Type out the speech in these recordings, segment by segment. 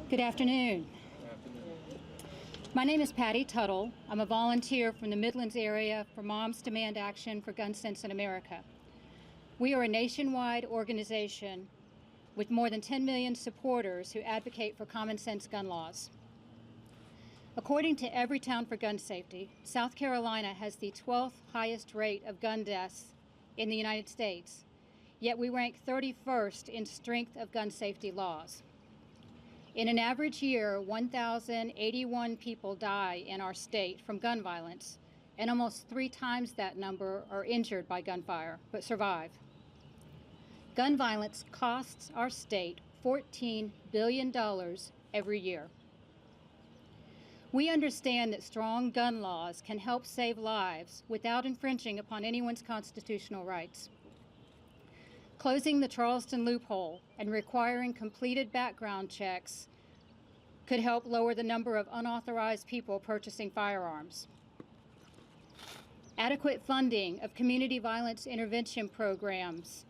Good afternoon. My name is Patty Tuttle. I'm a volunteer from the Midlands area for Moms Demand Action for Gun Sense in America. We are a nationwide organization with more than 10 million supporters who advocate for common sense gun laws. According to Everytown for Gun Safety, South Carolina has the 12th highest rate of gun deaths in the United States, yet we rank 31st in strength of gun safety laws. In an average year, 1,081 people die in our state from gun violence, and almost 3 times that number are injured by gunfire, but survive. Gun violence costs our state $14 billion every year. We understand that strong gun laws can help save lives without infringing upon anyone's constitutional rights. Closing the Charleston Loophole and requiring completed background checks could help lower the number of unauthorized people purchasing firearms. Adequate funding of community violence intervention programs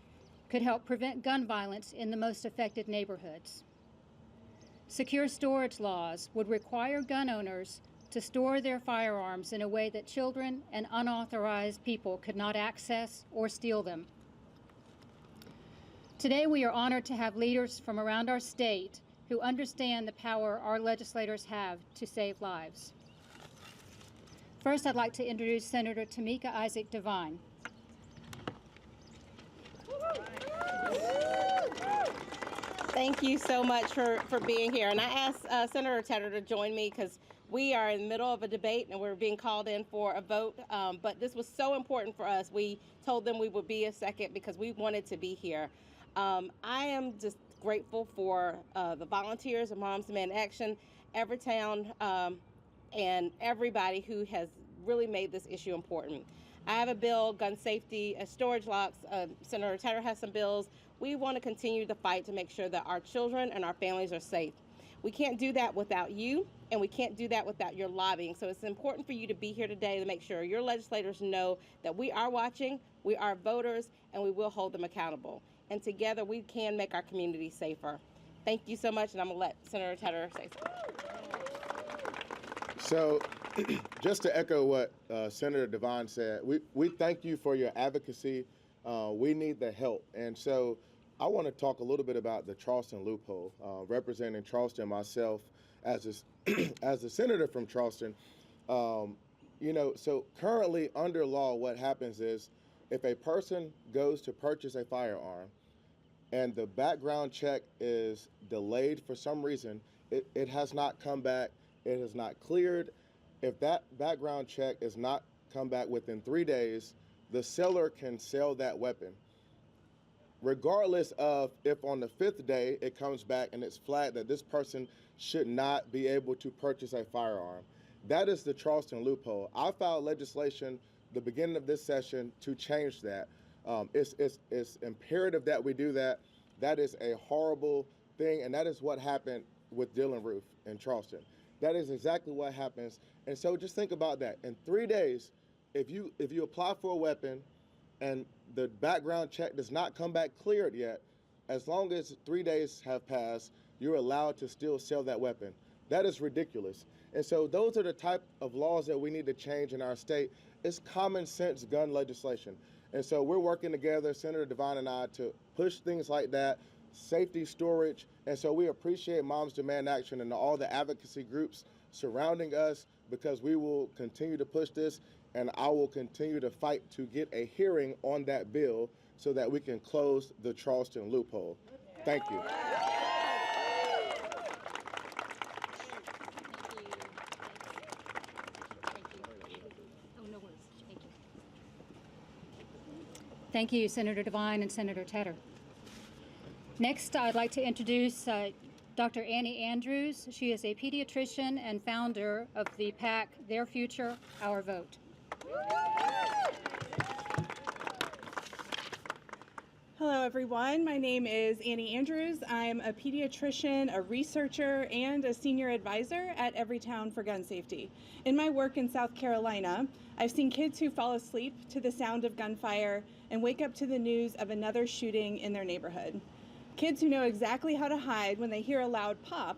could help prevent gun violence in the most affected neighborhoods. Secure storage laws would require gun owners to store their firearms in a way that children and unauthorized people could not access or steal them. Today, we are honored to have leaders from around our state who understand the power our legislators have to save lives. First, I'd like to introduce Senator Tamika Isaac Devine. Thank you so much for being here. And I asked Senator Tedder to join me because we are in the middle of a debate and we're being called in for a vote. But this was so important for us. We told them we would be a second because we wanted to be here. I am just grateful for the volunteers of Moms Demand Action, Everytown, and everybody who has really made this issue important. I have a bill, gun safety, storage locks. Senator Tedder has some bills. We want to continue the fight to make sure that our children and our families are safe. We can't do that without you, and we can't do that without your lobbying. So it's important for you to be here today to make sure your legislators know that we are watching, we are voters, and we will hold them accountable. And together we can make our community safer. Thank you so much, and I'm going to let Senator Tedder say something. So just to echo what Senator Devine said, we thank you for your advocacy. We need the help. And so I want to talk a little bit about the Charleston Loophole, representing Charleston myself as a senator from Charleston. So currently under law, what happens is if a person goes to purchase a firearm and the background check is delayed for some reason, it has not come back, it has not cleared. If that background check is not come back within 3 days, the seller can sell that weapon, regardless of if on the 5th day it comes back and it's flagged that this person should not be able to purchase a firearm. That is the Charleston Loophole. I filed legislation the beginning of this session to change that. It's imperative that we do that. That is a horrible thing, and that is what happened with Dylan Roof in Charleston. That is exactly what happens. And so just think about that. In 3 days, if you apply for a weapon and the background check does not come back cleared yet, as long as 3 days have passed, you're allowed to still sell that weapon. That is ridiculous. And so those are the type of laws that we need to change in our state. It's common sense gun legislation. And so we're working together, Senator Devine and I, to push things like that, safety, storage. And so we appreciate Moms Demand Action and all the advocacy groups surrounding us, because we will continue to push this, and I will continue to fight to get a hearing on that bill so that we can close the Charleston Loophole. Thank you. Thank you, Senator Devine and Senator Tedder. Next, I'd like to introduce Dr. Annie Andrews. She is a pediatrician and founder of the PAC, Their Future, Our Vote. Hello, everyone. My name is Annie Andrews. I'm a pediatrician, a researcher, and a senior advisor at Everytown for Gun Safety. In my work in South Carolina, I've seen kids who fall asleep to the sound of gunfire and wake up to the news of another shooting in their neighborhood. Kids who know exactly how to hide when they hear a loud pop,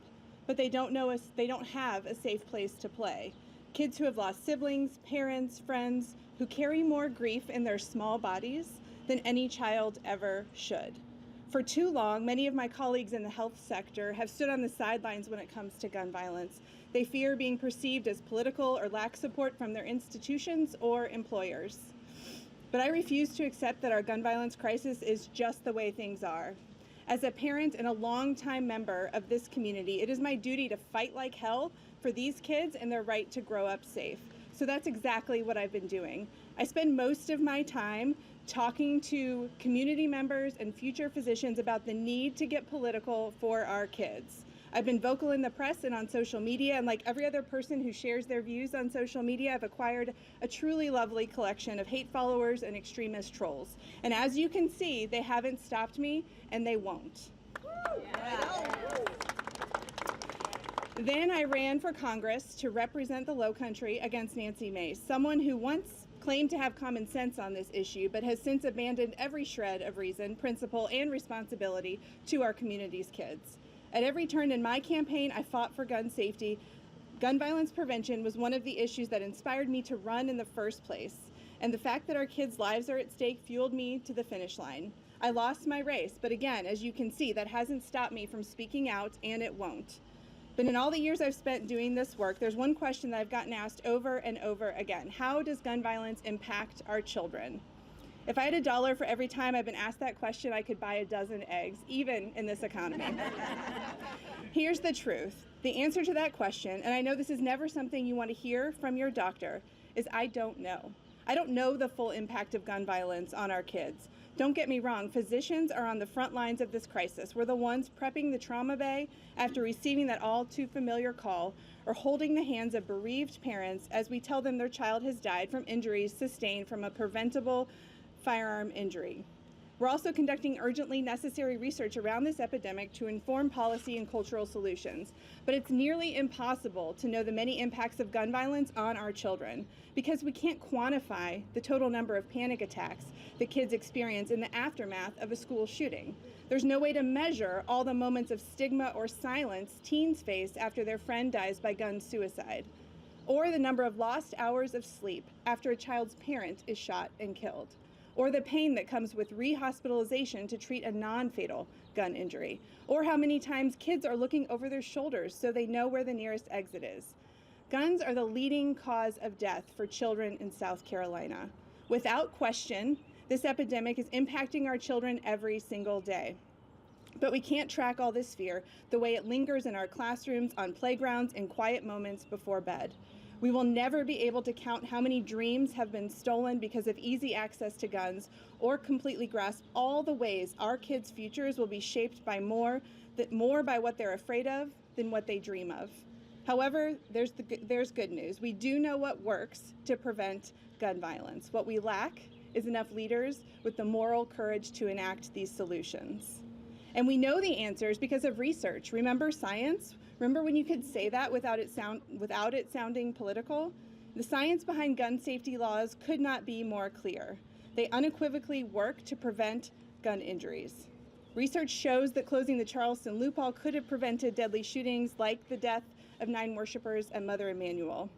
but they don't have a safe place to play. Kids who have lost siblings, parents, friends, who carry more grief in their small bodies than any child ever should. For too long, many of my colleagues in the health sector have stood on the sidelines when it comes to gun violence. They fear being perceived as political or lack support from their institutions or employers. But I refuse to accept that our gun violence crisis is just the way things are. As a parent and a longtime member of this community, it is my duty to fight like hell for these kids and their right to grow up safe. So that's exactly what I've been doing. I spend most of my time talking to community members and future physicians about the need to get political for our kids. I've been vocal in the press and on social media, and like every other person who shares their views on social media, I've acquired a truly lovely collection of hate followers and extremist trolls. And as you can see, they haven't stopped me, and they won't. Then I ran for Congress to represent the Lowcountry against Nancy Mace, someone who once claimed to have common sense on this issue, but has since abandoned every shred of reason, principle, and responsibility to our community's kids. At every turn in my campaign, I fought for gun safety. Gun violence prevention was one of the issues that inspired me to run in the first place. And the fact that our kids' lives are at stake fueled me to the finish line. I lost my race, but again, as you can see, that hasn't stopped me from speaking out, and it won't. But in all the years I've spent doing this work, there's one question that I've gotten asked over and over again. How does gun violence impact our children? If I had $1 for every time I've been asked that question, I could buy a dozen eggs, even in this economy. Here's the truth. The answer to that question, and I know this is never something you want to hear from your doctor, is I don't know. I don't know the full impact of gun violence on our kids. Don't get me wrong, physicians are on the front lines of this crisis. We're the ones prepping the trauma bay after receiving that all too familiar call, or holding the hands of bereaved parents as we tell them their child has died from injuries sustained from a preventable firearm injury. We're also conducting urgently necessary research around this epidemic to inform policy and cultural solutions. But it's nearly impossible to know the many impacts of gun violence on our children because we can't quantify the total number of panic attacks that kids experience in the aftermath of a school shooting. There's no way to measure all the moments of stigma or silence teens face after their friend dies by gun suicide, or the number of lost hours of sleep after a child's parent is shot and killed, or the pain that comes with rehospitalization to treat a non-fatal gun injury, or how many times kids are looking over their shoulders so they know where the nearest exit is. Guns are the leading cause of death for children in South Carolina. Without question, this epidemic is impacting our children every single day. But we can't track all this fear the way it lingers in our classrooms, on playgrounds, in quiet moments before bed. We will never be able to count how many dreams have been stolen because of easy access to guns, or completely grasp all the ways our kids' futures will be shaped by more by what they're afraid of than what they dream of. However, there's good news. We do know what works to prevent gun violence. What we lack is enough leaders with the moral courage to enact these solutions. And we know the answers because of research. Remember science? Remember when you could say that without it sounding political? The science behind gun safety laws could not be more clear. They unequivocally work to prevent gun injuries. Research shows that closing the Charleston Loophole could have prevented deadly shootings like the death of 9 worshipers and Mother Emanuel.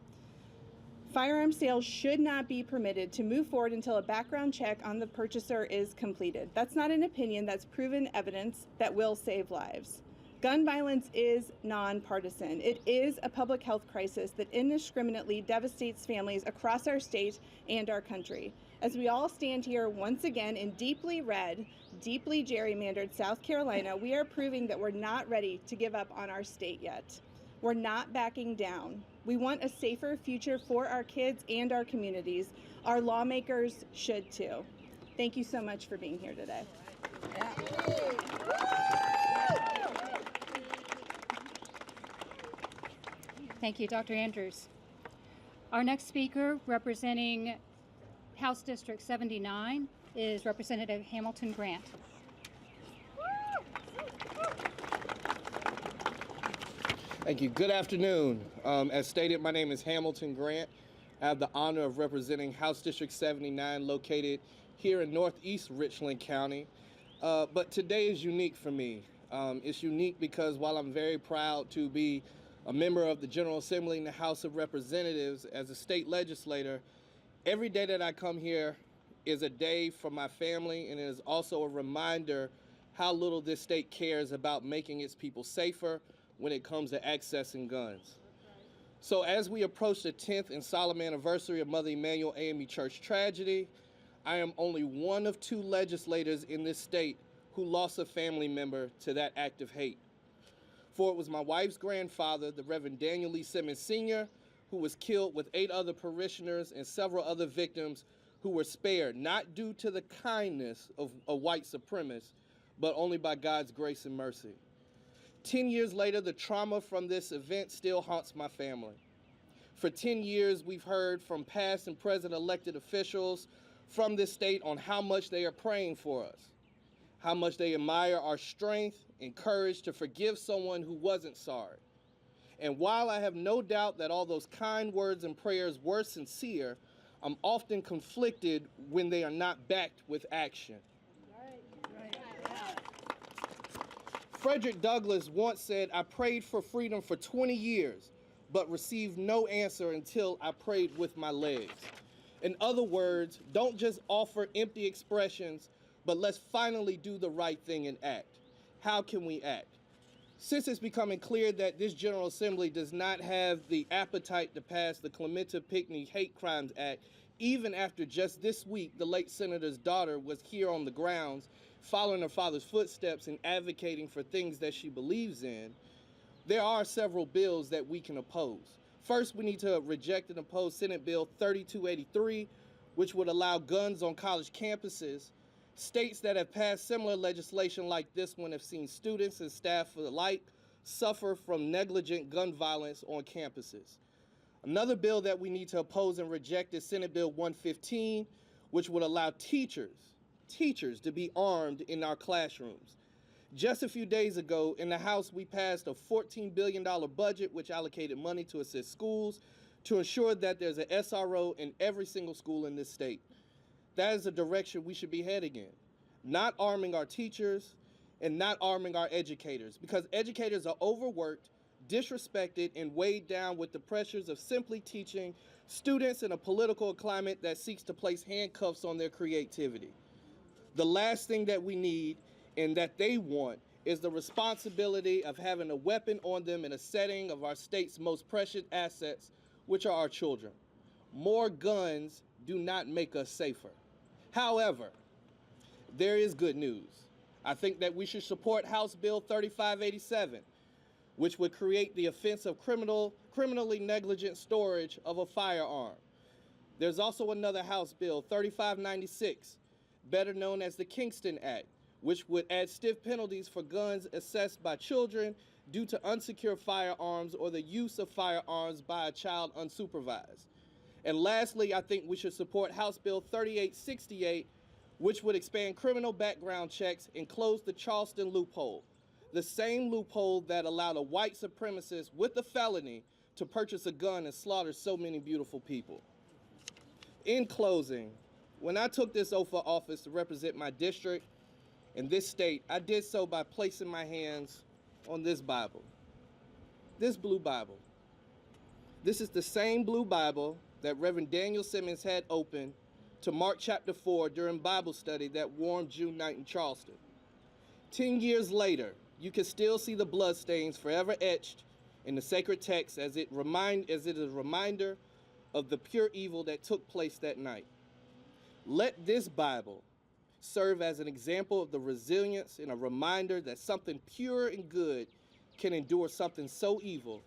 Firearm sales should not be permitted to move forward until a background check on the purchaser is completed. That's not an opinion, that's proven evidence that will save lives. Gun violence is nonpartisan. It is a public health crisis that indiscriminately devastates families across our state and our country. As we all stand here once again in deeply red, deeply gerrymandered South Carolina, we are proving that we're not ready to give up on our state yet. We're not backing down. We want a safer future for our kids and our communities. Our lawmakers should too. Thank you so much for being here today. Thank you, Dr. Andrews. Our next speaker, representing House District 79, is Representative Hamilton Grant. Thank you. Good afternoon. As stated, my name is Hamilton Grant. I have the honor of representing House District 79, located here in northeast Richland County. But today is unique for me. It's unique because while I'm very proud to be a member of the General Assembly in the House of Representatives as a state legislator, every day that I come here is a day for my family, and it is also a reminder how little this state cares about making its people safer when it comes to accessing guns. So as we approach the 10th and solemn anniversary of Mother Emanuel AME Church tragedy, I am only one of 2 legislators in this state who lost a family member to that act of hate. For it was my wife's grandfather, the Reverend Daniel Lee Simmons Sr., who was killed with 8 other parishioners and several other victims who were spared, not due to the kindness of a white supremacist, but only by God's grace and mercy. 10 years later, the trauma from this event still haunts my family. For 10 years, we've heard from past and present elected officials from this state on how much they are praying for us, how much they admire our strength and courage to forgive someone who wasn't sorry. And while I have no doubt that all those kind words and prayers were sincere, I'm often conflicted when they are not backed with action. Frederick Douglass once said, "I prayed for freedom for 20 years, but received no answer until I prayed with my legs." In other words, don't just offer empty expressions, but let's finally do the right thing and act. How can we act? Since it's becoming clear that this General Assembly does not have the appetite to pass the Clementa Pinckney Hate Crimes Act, even after just this week the late senator's daughter was here on the grounds following her father's footsteps and advocating for things that she believes in, there are several bills that we can oppose. First, we need to reject and oppose Senate Bill 3283, which would allow guns on college campuses. States that have passed similar legislation like this one have seen students and staff alike suffer from negligent gun violence on campuses. Another bill that we need to oppose and reject is Senate Bill 115, which would allow teachers to be armed in our classrooms. Just a few days ago in the House, we passed a $14 billion budget which allocated money to assist schools to ensure that there's an SRO in every single school in this state. That is the direction we should be heading in, not arming our teachers and not arming our educators, because educators are overworked, disrespected, and weighed down with the pressures of simply teaching students in a political climate that seeks to place handcuffs on their creativity. The last thing that we need and that they want is the responsibility of having a weapon on them in a setting of our state's most precious assets, which are our children. More guns do not make us safer. However, there is good news. I think that we should support House Bill 3587, which would create the offense of criminally negligent storage of a firearm. There's also another House Bill 3596, better known as the Kingston Act, which would add stiff penalties for guns accessed by children due to unsecured firearms or the use of firearms by a child unsupervised. And lastly, I think we should support House Bill 3868, which would expand criminal background checks and close the Charleston Loophole, the same loophole that allowed a white supremacist with a felony to purchase a gun and slaughter so many beautiful people. In closing, when I took this oath of office to represent my district and this state, I did so by placing my hands on this Bible, this blue Bible. This is the same blue Bible that Reverend Daniel Simmons had open to Mark chapter 4 during Bible study that warm June night in Charleston. 10 years later, you can still see the bloodstains forever etched in the sacred text as it is a reminder of the pure evil that took place that night. Let this Bible serve as an example of the resilience and a reminder that something pure and good can endure something so evil,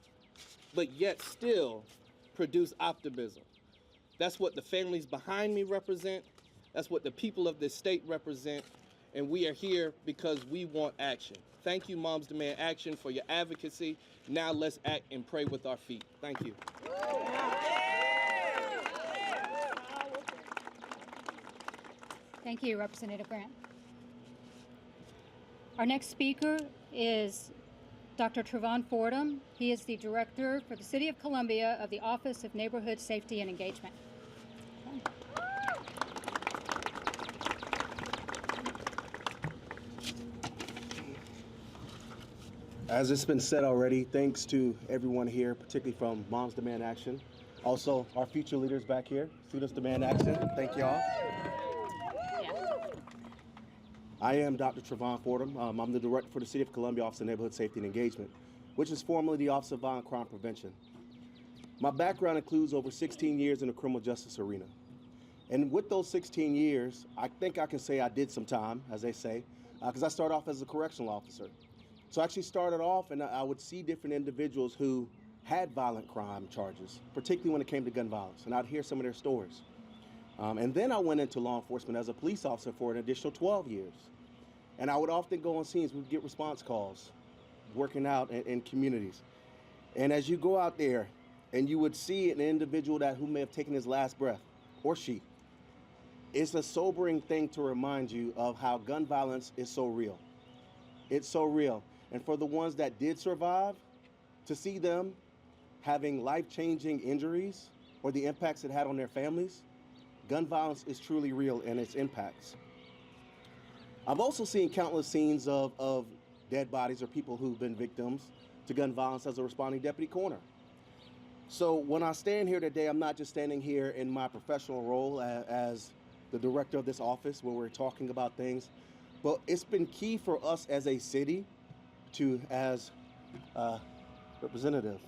but yet still produce optimism. That's what the families behind me represent. That's what the people of this state represent. And we are here because we want action. Thank you, Moms Demand Action, for your advocacy. Now let's act and pray with our feet. Thank you. Thank you, Representative Grant. Our next speaker is Dr. Trevon Fordham. He is the Director for the City of Columbia of the Office of Neighborhood Safety and Engagement. As it's been said already, thanks to everyone here, particularly from Moms Demand Action. Also, our future leaders back here, Students Demand Action. Thank y'all. I am Dr. Trevon Fordham. I'm the director for the City of Columbia Office of Neighborhood Safety and Engagement, which is formerly the Office of Violent Crime Prevention. My background includes over 16 years in the criminal justice arena. And with those 16 years, I think I can say I did some time, as they say, because I started off as a correctional officer. So I actually started off and I would see different individuals who had violent crime charges, particularly when it came to gun violence, and I'd hear some of their stories. And then I went into law enforcement as a police officer for an additional 12 years. And I would often go on scenes, we'd get response calls, working out in communities. And as you go out there and you would see an individual who may have taken his last breath, or she, it's a sobering thing to remind you of how gun violence is so real. It's so real. And for the ones that did survive, to see them having life-changing injuries or the impacts it had on their families, gun violence is truly real in its impacts. I've also seen countless scenes of dead bodies or people who've been victims to gun violence as a responding deputy coroner. So when I stand here today, I'm not just standing here in my professional role as the director of this office where we're talking about things, but it's been key for us as a city to, as Representative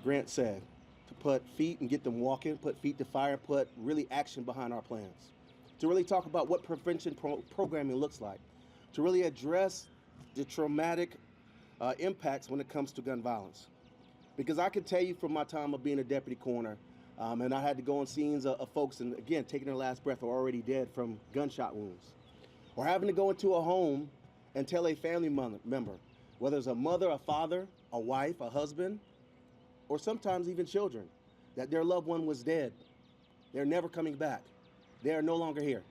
Grant said, to put feet and get them walking, put feet to fire, put really action behind our plans, to really talk about what prevention programming looks like, to really address the traumatic impacts when it comes to gun violence. Because I can tell you from my time of being a deputy coroner, and I had to go on scenes of folks, and again, taking their last breath or already dead from gunshot wounds, or having to go into a home and tell a family member, whether it's a mother, a father, a wife, a husband, or sometimes even children, that their loved one was dead. They're never coming back. They are no longer here.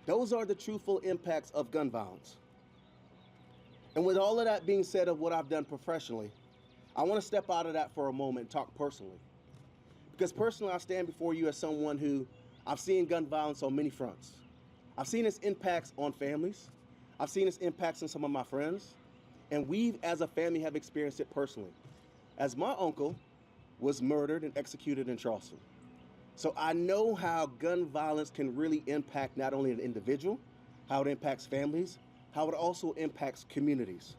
Those are the truthful impacts of gun violence. And with all of that being said of what I've done professionally, I want to step out of that for a moment and talk personally. Because personally, I stand before you as someone who I've seen gun violence on many fronts. I've seen its impacts on families. I've seen its impacts on some of my friends. And we, as a family, have experienced it personally, as my uncle was murdered and executed in Charleston. So I know how gun violence can really impact not only an individual, how it impacts families, how it also impacts communities.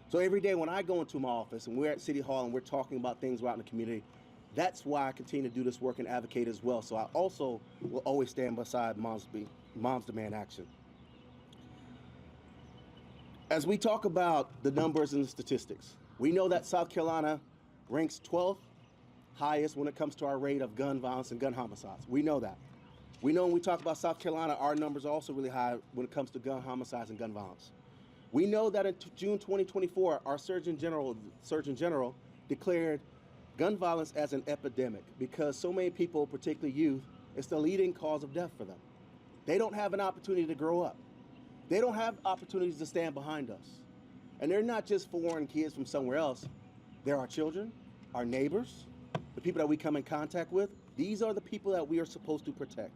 So every day when I go into my office and we're at City Hall and we're talking about things out in the community, that's why I continue to do this work and advocate as well. So I also will always stand beside Moms Demand Action. As we talk about the numbers and the statistics, we know that South Carolina ranks 12th highest when it comes to our rate of gun violence and gun homicides. We know that. We know when we talk about South Carolina, our numbers are also really high when it comes to gun homicides and gun violence. We know that in June 2024, our Surgeon General declared gun violence as an epidemic because so many people, particularly youth, it's the leading cause of death for them. They don't have an opportunity to grow up. They don't have opportunities to stand behind us. And they're not just foreign kids from somewhere else. They're our children, our neighbors, the people that we come in contact with. These are the people that we are supposed to protect.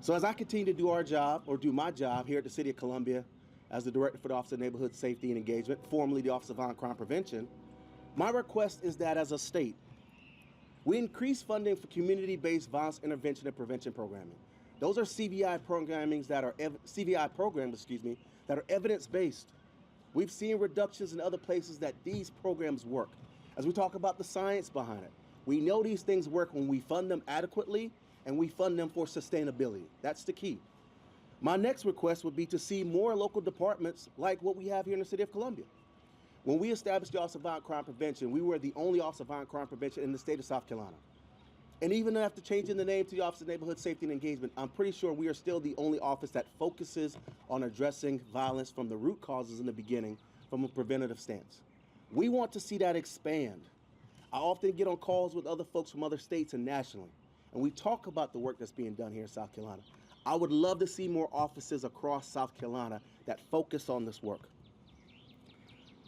So as I continue to do our job, or do my job here at the City of Columbia as the Director for the Office of Neighborhood Safety and Engagement, formerly the Office of Violent Crime Prevention, my request is that as a state, we increase funding for community-based violence intervention and prevention programming. Those are CVI programs that are evidence-based. We've seen reductions in other places that these programs work. As we talk about the science behind it, we know these things work when we fund them adequately and we fund them for sustainability. That's the key. My next request would be to see more local departments like what we have here in the City of Columbia. When we established the Office of Violent Crime Prevention, we were the only Office of Violent Crime Prevention in the state of South Carolina. And even after changing the name to the Office of Neighborhood Safety and Engagement, I'm pretty sure we are still the only office that focuses on addressing violence from the root causes in the beginning from a preventative stance. We want to see that expand. I often get on calls with other folks from other states and nationally, and we talk about the work that's being done here in South Carolina. I would love to see more offices across South Carolina that focus on this work.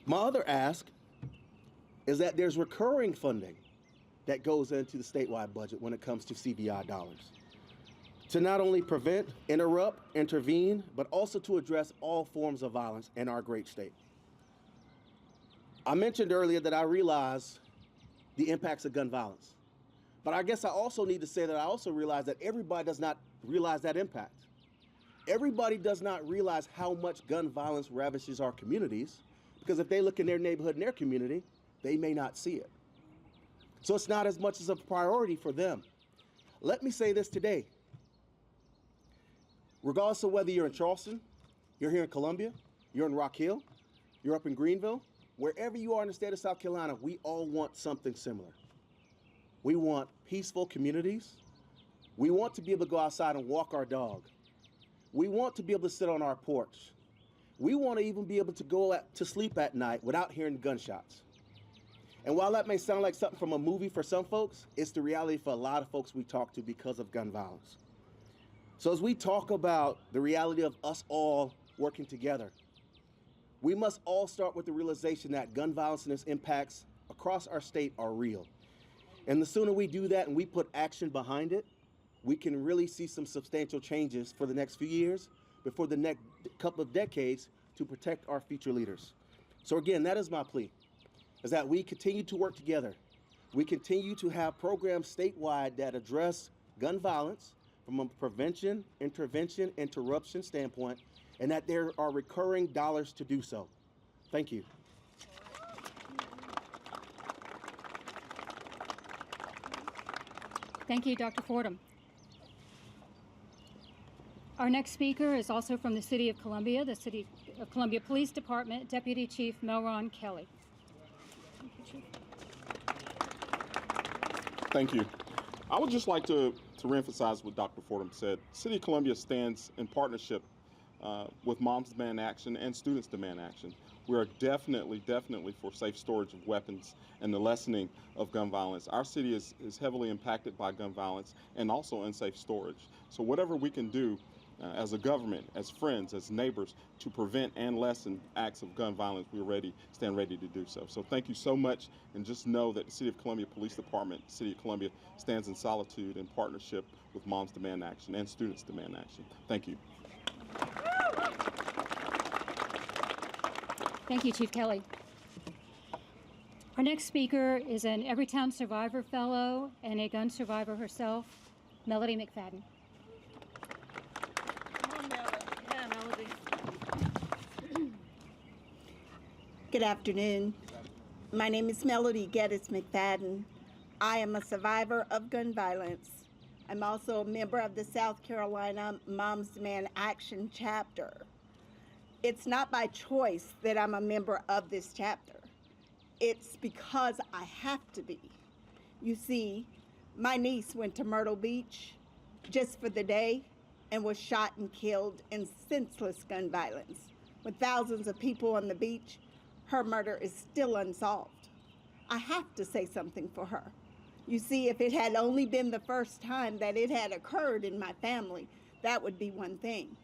My other ask is that there's recurring funding that goes into the statewide budget when it comes to CVI dollars, to not only prevent, interrupt, intervene, but also to address all forms of violence in our great state. I mentioned earlier that I realize the impacts of gun violence. But I guess I also need to say that I also realize that everybody does not realize that impact. Everybody does not realize how much gun violence ravages our communities, because if they look in their neighborhood, in their community, they may not see it. So it's not as much as a priority for them. Let me say this today. Regardless of whether you're in Charleston, you're here in Columbia, you're in Rock Hill, you're up in Greenville, wherever you are in the state of South Carolina, we all want something similar. We want peaceful communities. We want to be able to go outside and walk our dog. We want to be able to sit on our porch. We want to even be able to go to sleep at night without hearing gunshots. And while that may sound like something from a movie for some folks, it's the reality for a lot of folks we talk to because of gun violence. So as we talk about the reality of us all working together, we must all start with the realization that gun violence and its impacts across our state are real. And the sooner we do that and we put action behind it, we can really see some substantial changes for the next few years, before the next couple of decades, to protect our future leaders. So again, that is my plea, is that we continue to work together. We continue to have programs statewide that address gun violence from a prevention, intervention, interruption standpoint, and that there are recurring dollars to do so. Thank you. Thank you, Dr. Fordham. Our next speaker is also from the City of Columbia, the City of Columbia Police Department, Deputy Chief Melron Kelly. Thank you, Chief. Thank you. I would just like to reemphasize what Dr. Fordham said. City of Columbia stands in partnership with Moms Demand Action and Students Demand Action. We are definitely for safe storage of weapons and the lessening of gun violence. Our city is heavily impacted by gun violence and also unsafe storage. So whatever we can do as a government, as friends, as neighbors, to prevent and lessen acts of gun violence, we stand ready to do so. So thank you so much, and just know that the City of Columbia Police Department, City of Columbia, stands in solitude in partnership with Moms Demand Action and Students Demand Action. Thank you. Thank you, Chief Kelly. Our next speaker is an Everytown Survivor Fellow and a gun survivor herself, Melody McFadden. Good afternoon. My name is Melody Geddes McFadden. I am a survivor of gun violence. I'm also a member of the South Carolina Moms Demand Action chapter. It's not by choice that I'm a member of this chapter. It's because I have to be. You see, my niece went to Myrtle Beach just for the day and was shot and killed in senseless gun violence. With thousands of people on the beach, her murder is still unsolved. I have to say something for her. You see, if it had only been the first time that it had occurred in my family, that would be one thing.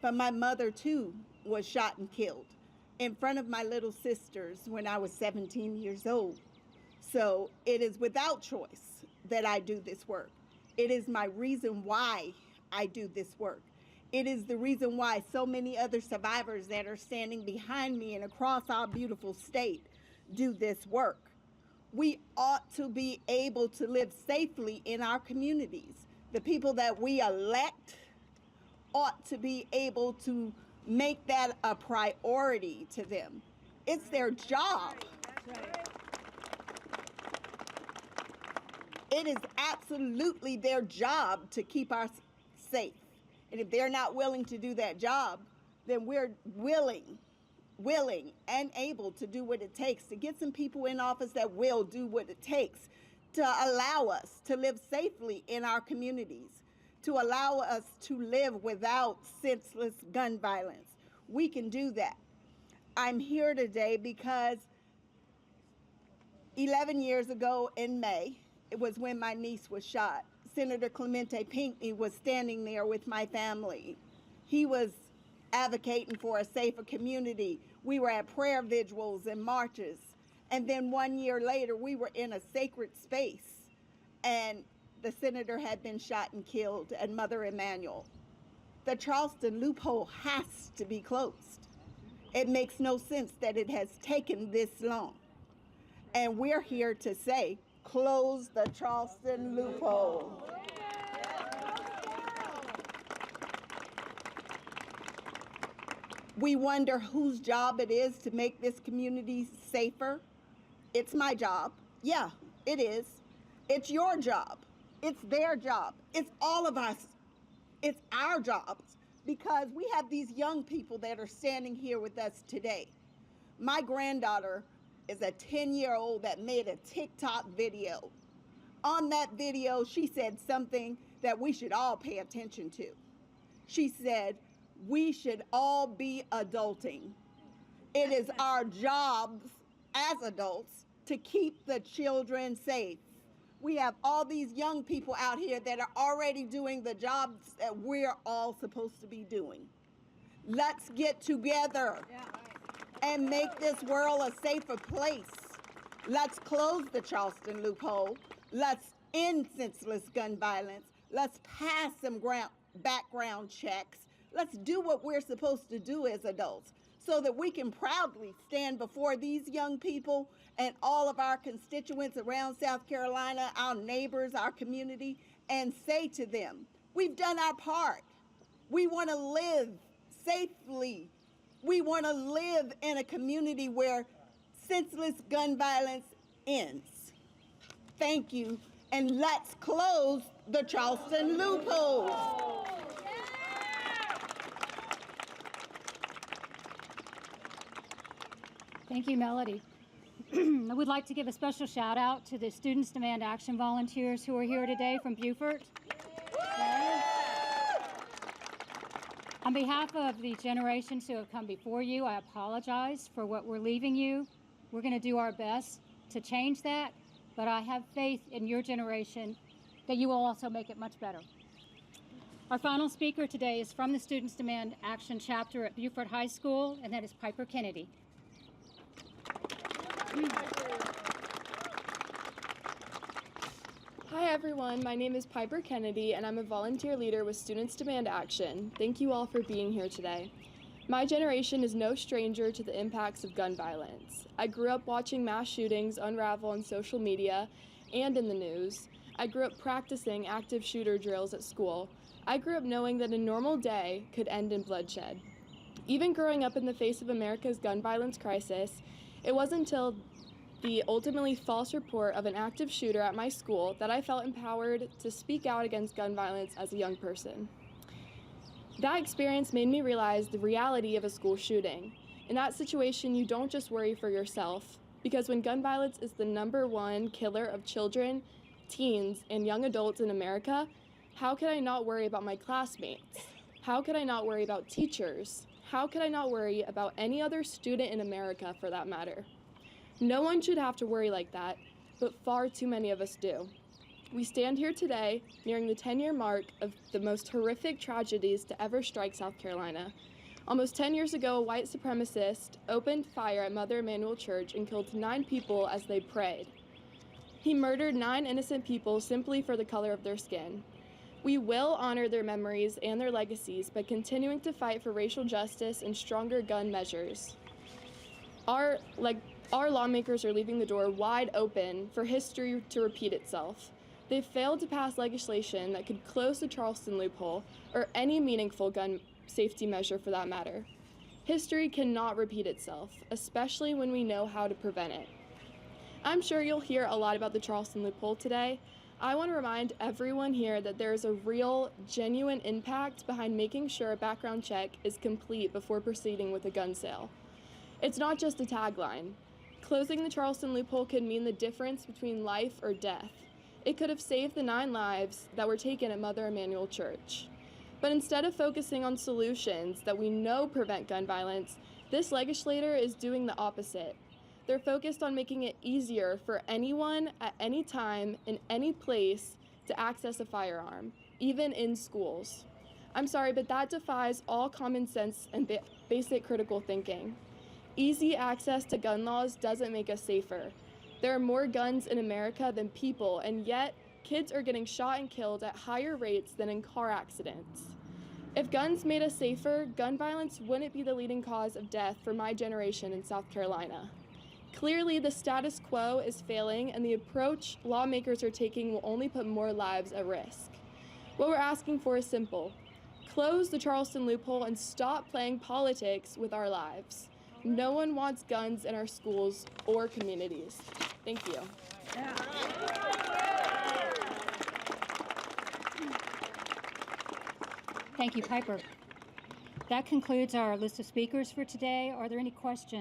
But my mother, too, was shot and killed in front of my little sisters when I was 17 years old. So it is without choice that I do this work. It is my reason why I do this work. It is the reason why so many other survivors that are standing behind me and across our beautiful state do this work. We ought to be able to live safely in our communities. The people that we elect ought to be able to make that a priority to them. It's their job. It is absolutely their job to keep us safe. And if they're not willing to do that job, then we're willing and able to do what it takes to get some people in office that will do what it takes to allow us to live safely in our communities, to allow us to live without senseless gun violence. We can do that. I'm here today because 11 years ago in May, it was when my niece was shot. Senator Clemente Pinckney was standing there with my family. He was advocating for a safer community. We were at prayer vigils and marches. And then 1 year later, we were in a sacred space, and the senator had been shot and killed, and Mother Emanuel. The Charleston Loophole has to be closed. It makes no sense that it has taken this long. And we're here to say, close the Charleston loophole. We wonder whose job it is to make this community safer. It's my job. Yeah, it is. It's your job. It's their job. It's all of us. It's our jobs, because we have these young people that are standing here with us today. My granddaughter is a 10-year-old that made a TikTok video. On that video, she said something that we should all pay attention to. She said, we should all be adulting. It is our jobs as adults to keep the children safe. We have all these young people out here that are already doing the jobs that we're all supposed to be doing. Let's get together and make this world a safer place. Let's close the Charleston loophole. Let's end senseless gun violence. Let's pass some background checks. Let's do what we're supposed to do as adults so that we can proudly stand before these young people and all of our constituents around South Carolina, our neighbors, our community, and say to them, we've done our part. We want to live safely. We want to live in a community where senseless gun violence ends. Thank you, and let's close the Charleston loophole. Thank you, Melody. I would like to give a special shout out to the Students Demand Action volunteers who are here today from Beaufort. On behalf of the generations who have come before you, I apologize for what we're leaving you. We're going to do our best to change that, but I have faith in your generation that you will also make it much better. Our final speaker today is from the Students Demand Action chapter at Beaufort High School, and that is Piper Kennedy. Hi everyone, my name is Piper Kennedy and I'm a volunteer leader with Students Demand Action. Thank you all for being here today. My generation is no stranger to the impacts of gun violence. I grew up watching mass shootings unravel on social media and in the news. I grew up practicing active shooter drills at school. I grew up knowing that a normal day could end in bloodshed. Even growing up in the face of America's gun violence crisis, it wasn't until the ultimately false report of an active shooter at my school that I felt empowered to speak out against gun violence as a young person. That experience made me realize the reality of a school shooting. In that situation, you don't just worry for yourself, because when gun violence is the #1 killer of children, teens, and young adults in America, how could I not worry about my classmates? How could I not worry about teachers? How could I not worry about any other student in America for that matter? No one should have to worry like that, but far too many of us do. We stand here today nearing the 10-year mark of the most horrific tragedies to ever strike South Carolina. Almost 10 years ago, a white supremacist opened fire at Mother Emanuel Church and killed 9 people as they prayed. He murdered 9 innocent people simply for the color of their skin. We will honor their memories and their legacies by continuing to fight for racial justice and stronger gun measures. Our lawmakers are leaving the door wide open for history to repeat itself. They failed to pass legislation that could close the Charleston loophole or any meaningful gun safety measure for that matter. History cannot repeat itself, especially when we know how to prevent it. I'm sure you'll hear a lot about the Charleston loophole today. I want to remind everyone here that there is a real, genuine impact behind making sure a background check is complete before proceeding with a gun sale. It's not just a tagline. Closing the Charleston loophole could mean the difference between life or death. It could have saved the 9 lives that were taken at Mother Emanuel Church. But instead of focusing on solutions that we know prevent gun violence, this legislator is doing the opposite. They're focused on making it easier for anyone at any time in any place to access a firearm, even in schools. I'm sorry, but that defies all common sense and basic critical thinking. Easy access to gun laws doesn't make us safer. There are more guns in America than people, and yet kids are getting shot and killed at higher rates than in car accidents. If guns made us safer, gun violence wouldn't be the leading cause of death for my generation in South Carolina. Clearly, the status quo is failing, and the approach lawmakers are taking will only put more lives at risk. What we're asking for is simple. Close the Charleston loophole and stop playing politics with our lives. No one wants guns in our schools or communities. Thank you. Thank you, Piper. That concludes our list of speakers for today. Are there any questions?